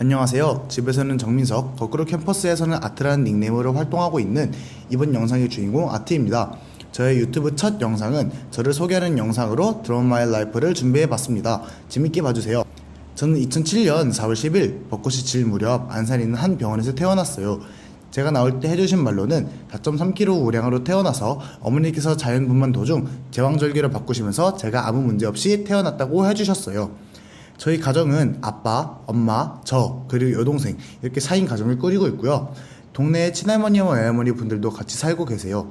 안녕하세요. 집에서는 정민석, 거꾸로 캠퍼스에서는 아트라는 닉네임으로 활동하고 있는 이번 영상의 주인공 아트입니다. 저의 유튜브 첫 영상은 저를 소개하는 영상으로 드럼 마이 라이프를 준비해봤습니다. 재밌게 봐주세요. 저는 2007년 4월 10일 벚꽃이 질 무렵 안산에 있는 한 병원에서 태어났어요. 제가 나올 때 해주신 말로는 4.3kg 우량으로 태어나서 어머니께서 자연분만 도중 제왕절개를 바꾸시면서 제가 아무 문제 없이 태어났다고 해주셨어요. 저희 가정은 아빠, 엄마, 저, 그리고 여동생 이렇게 4인 가정을 꾸리고 있고요. 동네에 친할머니와 외할머니 분들도 같이 살고 계세요.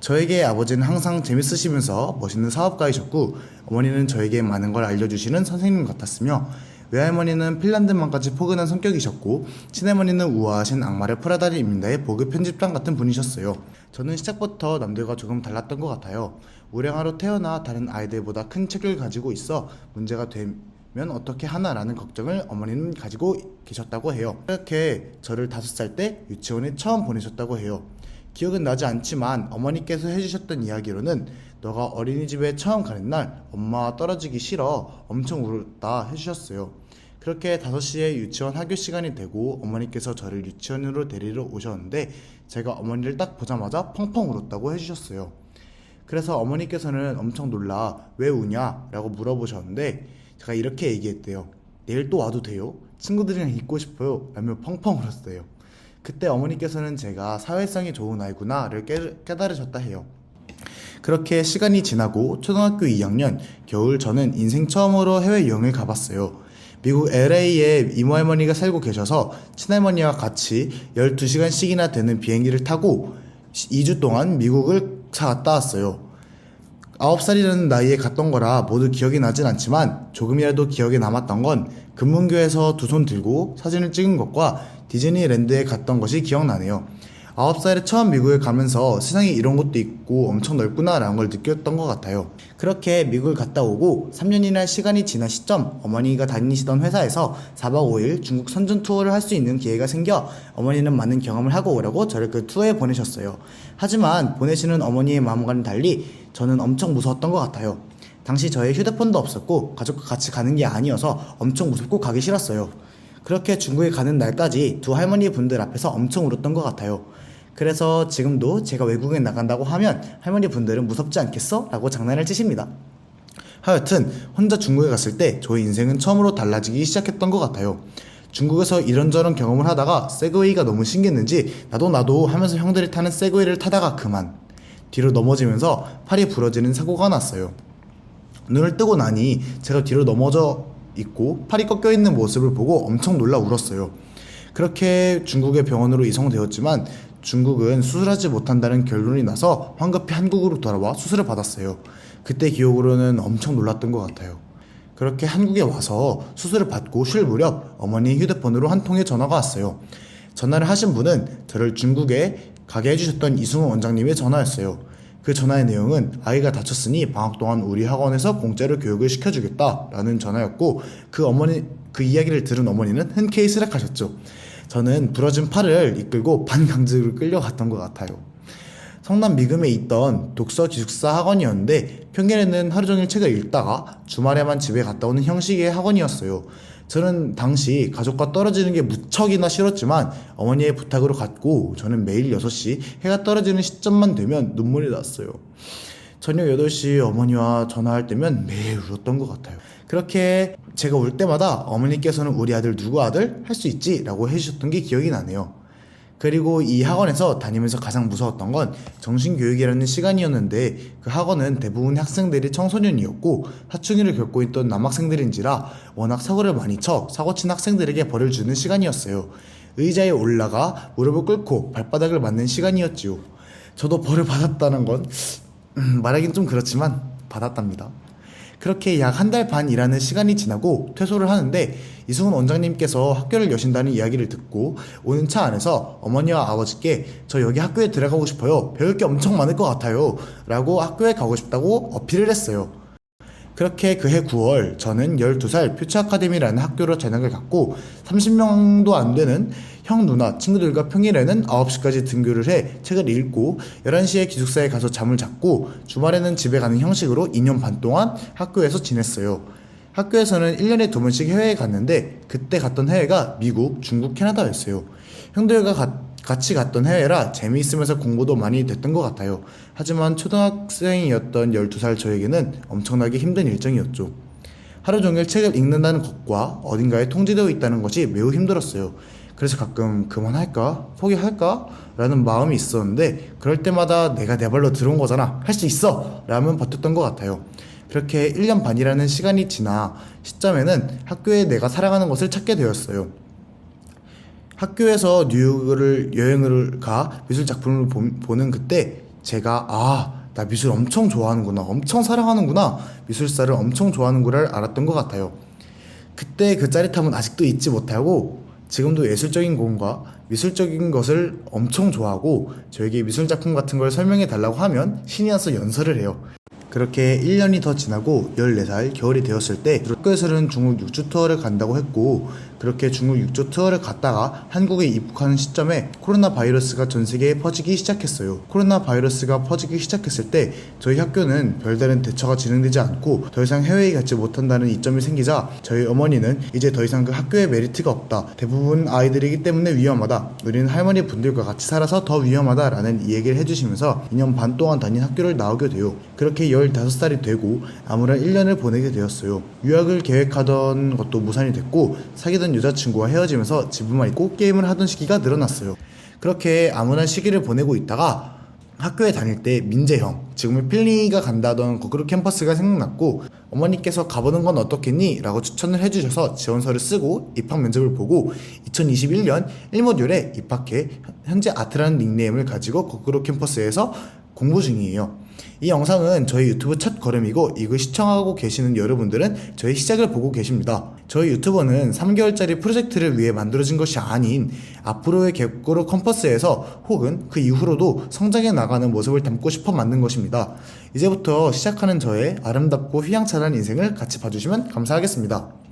저에게 아버지는 항상 재밌으시면서 멋있는 사업가이셨고, 어머니는 저에게 많은 걸 알려주시는 선생님 같았으며, 외할머니는 핀란드만까지 포근한 성격이셨고, 친할머니는 우아하신 악마의 프라다리입니다의 보급 편집장 같은 분이셨어요. 저는 시작부터 남들과 조금 달랐던 것 같아요. 우량아로 태어나 다른 아이들보다 큰 책을 가지고 있어 문제가 되면 어떻게 하나라는 걱정을 어머니는 가지고 계셨다고 해요. 이렇게 저를 5살 때 유치원에 처음 보내셨다고 해요. 기억은 나지 않지만 어머니께서 해주셨던 이야기로는 너가 어린이집에 처음 가는 날 엄마와 떨어지기 싫어 엄청 울었다 해주셨어요. 그렇게 5시에 유치원 하교 시간이 되고 어머니께서 저를 유치원으로 데리러 오셨는데 제가 어머니를 딱 보자마자 펑펑 울었다고 해주셨어요. 그래서 어머니께서는 엄청 놀라 왜 우냐 라고 물어보셨는데 제가 이렇게 얘기했대요. 내일 또 와도 돼요? 친구들이랑 있고 싶어요 라며 펑펑 울었어요. 그때 어머니께서는 제가 사회성이 좋은 아이구나를 깨달으셨다 해요. 그렇게 시간이 지나고 초등학교 2학년 겨울 저는 인생 처음으로 해외여행을 가봤어요. 미국 LA에 이모 할머니가 살고 계셔서 친할머니와 같이 12시간씩이나 되는 비행기를 타고 2주 동안 미국을 갔다 왔어요. 9살이라는 나이에 갔던 거라 모두 기억이 나진 않지만 조금이라도 기억에 남았던 건 금문교에서 두 손 들고 사진을 찍은 것과 디즈니랜드에 갔던 것이 기억나네요. 9살에 처음 미국에 가면서 세상에 이런 것도 있고 엄청 넓구나 라는 걸 느꼈던 것 같아요. 그렇게 미국을 갔다 오고 3년이나 시간이 지난 시점 어머니가 다니시던 회사에서 4박 5일 중국 선전 투어를 할 수 있는 기회가 생겨 어머니는 많은 경험을 하고 오라고 저를 그 투어에 보내셨어요. 하지만 보내시는 어머니의 마음과는 달리 저는 엄청 무서웠던 것 같아요. 당시 저의 휴대폰도 없었고 가족과 같이 가는 게 아니어서 엄청 무섭고 가기 싫었어요. 그렇게 중국에 가는 날까지 두 할머니 분들 앞에서 엄청 울었던 것 같아요. 그래서 지금도 제가 외국에 나간다고 하면 할머니 분들은 무섭지 않겠어? 라고 장난을 치십니다. 하여튼 혼자 중국에 갔을 때 저의 인생은 처음으로 달라지기 시작했던 것 같아요. 중국에서 이런저런 경험을 하다가 세그웨이가 너무 신기했는지 나도 하면서 형들이 타는 세그웨이를 타다가 그만 뒤로 넘어지면서 팔이 부러지는 사고가 났어요. 눈을 뜨고 나니 제가 뒤로 넘어져 있고 팔이 꺾여 있는 모습을 보고 엄청 놀라 울었어요. 그렇게 중국의 병원으로 이송되었지만 중국은 수술하지 못한다는 결론이 나서 황급히 한국으로 돌아와 수술을 받았어요. 그때 기억으로는 엄청 놀랐던 것 같아요. 그렇게 한국에 와서 수술을 받고 쉴 무렵 어머니의 휴대폰으로 한 통의 전화가 왔어요. 전화를 하신 분은 저를 중국에 가게 해주셨던 이승우 원장님의 전화였어요. 그 전화의 내용은 아이가 다쳤으니 방학 동안 우리 학원에서 공짜로 교육을 시켜주겠다 라는 전화였고 그 이야기를 들은 어머니는 흔쾌히 쓰락하셨죠. 저는 부러진 팔을 이끌고 반강제로 끌려갔던 것 같아요. 성남 미금에 있던 독서 기숙사 학원이었는데 평일에는 하루 종일 책을 읽다가 주말에만 집에 갔다 오는 형식의 학원이었어요. 저는 당시 가족과 떨어지는 게 무척이나 싫었지만 어머니의 부탁으로 갔고 저는 매일 6시 해가 떨어지는 시점만 되면 눈물이 났어요. 저녁 8시 어머니와 전화할 때면 매일 울었던 것 같아요. 그렇게 제가 울 때마다 어머니께서는 우리 아들 누구 아들? 할 수 있지? 라고 해주셨던 게 기억이 나네요. 그리고 이 학원에서 다니면서 가장 무서웠던 건 정신교육이라는 시간이었는데 그 학원은 대부분 학생들이 청소년이었고 사춘기를 겪고 있던 남학생들인지라 워낙 사고를 많이 쳐 사고친 학생들에게 벌을 주는 시간이었어요. 의자에 올라가 무릎을 꿇고 발바닥을 맞는 시간이었지요. 저도 벌을 받았다는 건 말하긴 좀 그렇지만 받았답니다. 그렇게 약 한 달 반 일하는 시간이 지나고 퇴소를 하는데 이승훈 원장님께서 학교를 여신다는 이야기를 듣고 오는 차 안에서 어머니와 아버지께 저 여기 학교에 들어가고 싶어요. 배울 게 엄청 많을 것 같아요. 라고 학교에 가고 싶다고 어필을 했어요. 그렇게 그해 9월 저는 12살 퓨처아카데미라는 학교로 전학을 갔고 30명도 안 되는 형 누나 친구들과 평일에는 9시까지 등교를 해 책을 읽고 11시에 기숙사에 가서 잠을 잤고 주말에는 집에 가는 형식으로 2년 반 동안 학교에서 지냈어요. 학교에서는 1년에 2번씩 해외에 갔는데 그때 갔던 해외가 미국, 중국, 캐나다였어요. 형들과 같이 갔던 해외라 재미있으면서 공부도 많이 됐던 것 같아요. 하지만 초등학생이었던 12살 저에게는 엄청나게 힘든 일정이었죠. 하루 종일 책을 읽는다는 것과 어딘가에 통제되어 있다는 것이 매우 힘들었어요. 그래서 가끔 그만할까? 포기할까? 라는 마음이 있었는데 그럴 때마다 내가 내 발로 들어온 거잖아. 할 수 있어! 라면 버텼던 것 같아요. 그렇게 1년 반이라는 시간이 지나 시점에는 학교에 내가 사랑하는 것을 찾게 되었어요. 학교에서 뉴욕을 여행을 가 미술 작품을 보는 그때 제가 나 미술 엄청 좋아하는구나, 엄청 사랑하는구나, 미술사를 엄청 좋아하는구나를 알았던 것 같아요. 그때 그 짜릿함은 아직도 잊지 못하고 지금도 예술적인 공과 미술적인 것을 엄청 좋아하고 저에게 미술 작품 같은 걸 설명해 달라고 하면 신이 나서 연설을 해요. 그렇게 1년이 더 지나고 14살 겨울이 되었을 때 학교에서는 중국 6주 투어를 간다고 했고 그렇게 중국 6주 투어를 갔다가 한국에 입국하는 시점에 코로나 바이러스가 전 세계에 퍼지기 시작했어요. 코로나 바이러스가 퍼지기 시작했을 때 저희 학교는 별다른 대처가 진행되지 않고 더 이상 해외에 가지 못한다는 이점이 생기자 저희 어머니는 이제 더 이상 그 학교에 메리트가 없다. 대부분 아이들이기 때문에 위험하다. 우리는 할머니 분들과 같이 살아서 더 위험하다 라는 이야기를 해주시면서 2년 반 동안 다닌 학교를 나오게 돼요. 그렇게 15살이 되고 아무런 1년을 보내게 되었어요. 유학을 계획하던 것도 무산이 됐고 사귀던 여자친구와 헤어지면서 집에만 있고 게임을 하던 시기가 늘어났어요. 그렇게 암울한 시기를 보내고 있다가 학교에 다닐 때 민재형, 지금은 필링이가 간다던 거그로 캠퍼스가 생각났고 어머니께서 가보는 건 어떻겠니? 라고 추천을 해주셔서 지원서를 쓰고 입학 면접을 보고 2021년 1모듈에 입학해 현재 아트라는 닉네임을 가지고 거그로 캠퍼스에서 공부 중이에요. 이 영상은 저희 유튜브 첫 걸음이고 이걸 시청하고 계시는 여러분들은 저희 시작을 보고 계십니다. 저희 유튜버는 3개월짜리 프로젝트를 위해 만들어진 것이 아닌 앞으로의 거그로 캠퍼스에서 혹은 그 이후로도 성장해 나가는 모습을 담고 싶어 만든 것입니다. 이제부터 시작하는 저의 아름답고 휘황찬란한 인생을 같이 봐주시면 감사하겠습니다.